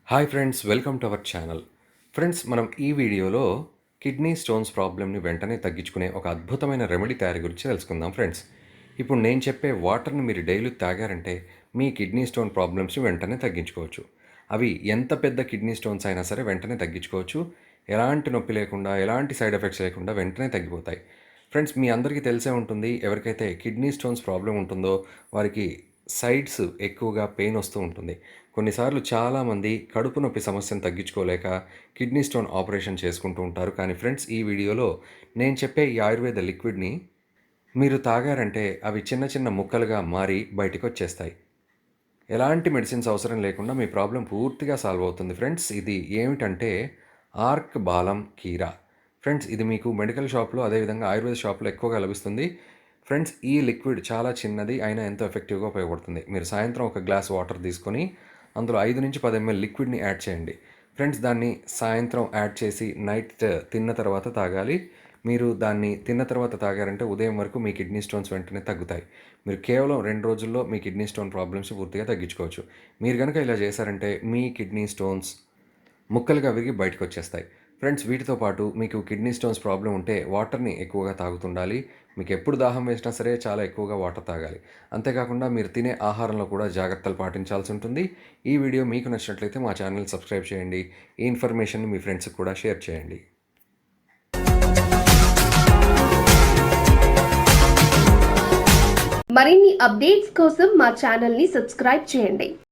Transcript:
Hi friends, welcome to our channel. Friends, మనం ఈ వీడియోలో కిడ్నీ స్టోన్స్ ప్రాబ్లమ్ని వెంటనే తగ్గించుకునే ఒక అద్భుతమైన రెమెడీ తయారీ గురించి తెలుసుకుందాం ఫ్రెండ్స్. ఇప్పుడు నేను చెప్పే వాటర్ని మీరు డైలీ తాగారంటే మీ కిడ్నీ స్టోన్ ప్రాబ్లమ్స్ని వెంటనే తగ్గించుకోవచ్చు. అవి ఎంత పెద్ద కిడ్నీ స్టోన్స్ అయినా సరే వెంటనే తగ్గించుకోవచ్చు. ఎలాంటి నొప్పి లేకుండా, ఎలాంటి సైడ్ ఎఫెక్ట్స్ లేకుండా వెంటనే తగ్గిపోతాయి. ఫ్రెండ్స్, మీ అందరికీ తెలిసే ఉంటుంది, ఎవరికైతే కిడ్నీ స్టోన్స్ ప్రాబ్లం ఉంటుందో వారికి సైడ్స్ ఎక్కువగా పెయిన్ వస్తూ ఉంటుంది. కొన్నిసార్లు చాలామంది కడుపు నొప్పి సమస్యను తగ్గించుకోలేక కిడ్నీ స్టోన్ ఆపరేషన్ చేసుకుంటూ ఉంటారు. కానీ ఫ్రెండ్స్, ఈ వీడియోలో నేను చెప్పే ఈ ఆయుర్వేద లిక్విడ్ని మీరు తాగారంటే అవి చిన్న చిన్న ముక్కలుగా మారి బయటికి వచ్చేస్తాయి. ఎలాంటి మెడిసిన్స్ అవసరం లేకుండా మీ ప్రాబ్లం పూర్తిగా సాల్వ్ అవుతుంది ఫ్రెండ్స్. ఇది ఏమిటంటే ఆర్క్ బాలం కీరా. ఫ్రెండ్స్, ఇది మీకు మెడికల్ షాప్లో అదేవిధంగా ఆయుర్వేద షాప్లో ఎక్కువగా లభిస్తుంది. ఫ్రెండ్స్, ఈ లిక్విడ్ చాలా చిన్నది అయినా ఎంతో ఎఫెక్టివ్గా ఉపయోగపడుతుంది. మీరు సాయంత్రం ఒక గ్లాస్ వాటర్ తీసుకొని అందులో 5 నుంచి 10 ml లిక్విడ్ని యాడ్ చేయండి. ఫ్రెండ్స్, దాన్ని సాయంత్రం యాడ్ చేసి నైట్ తిన్న తర్వాత తాగాలి. మీరు దాన్ని తిన్న తర్వాత తాగారంటే ఉదయం వరకు మీ కిడ్నీ స్టోన్స్ వెంటనే తగ్గుతాయి. మీరు కేవలం 2 రోజుల్లో మీ కిడ్నీ స్టోన్ ప్రాబ్లమ్స్ పూర్తిగా తగ్గించుకోవచ్చు. మీరు కనుక ఇలా చేశారంటే మీ కిడ్నీ స్టోన్స్ ముక్కలుగా విరిగి బయటకు వచ్చేస్తాయి. ఫ్రెండ్స్, వీటితో పాటు మీకు కిడ్నీ స్టోన్స్ ప్రాబ్లం ఉంటే వాటర్ని ఎక్కువగా తాగుతుండాలి. మీకు ఎప్పుడు దాహం వేసినా సరే చాలా ఎక్కువగా వాటర్ తాగాలి. అంతేకాకుండా మీరు తినే ఆహారంలో కూడా జాగ్రత్తలు పాటించాల్సి ఉంటుంది. ఈ వీడియో మీకు నచ్చినట్లయితే మా ఛానల్ సబ్స్క్రైబ్ చేయండి. ఈ ఇన్ఫర్మేషన్ని మీ ఫ్రెండ్స్కి కూడా షేర్ చేయండి. మరిన్ని అప్డేట్స్ కోసం మా ఛానల్ని సబ్స్క్రైబ్ చేయండి.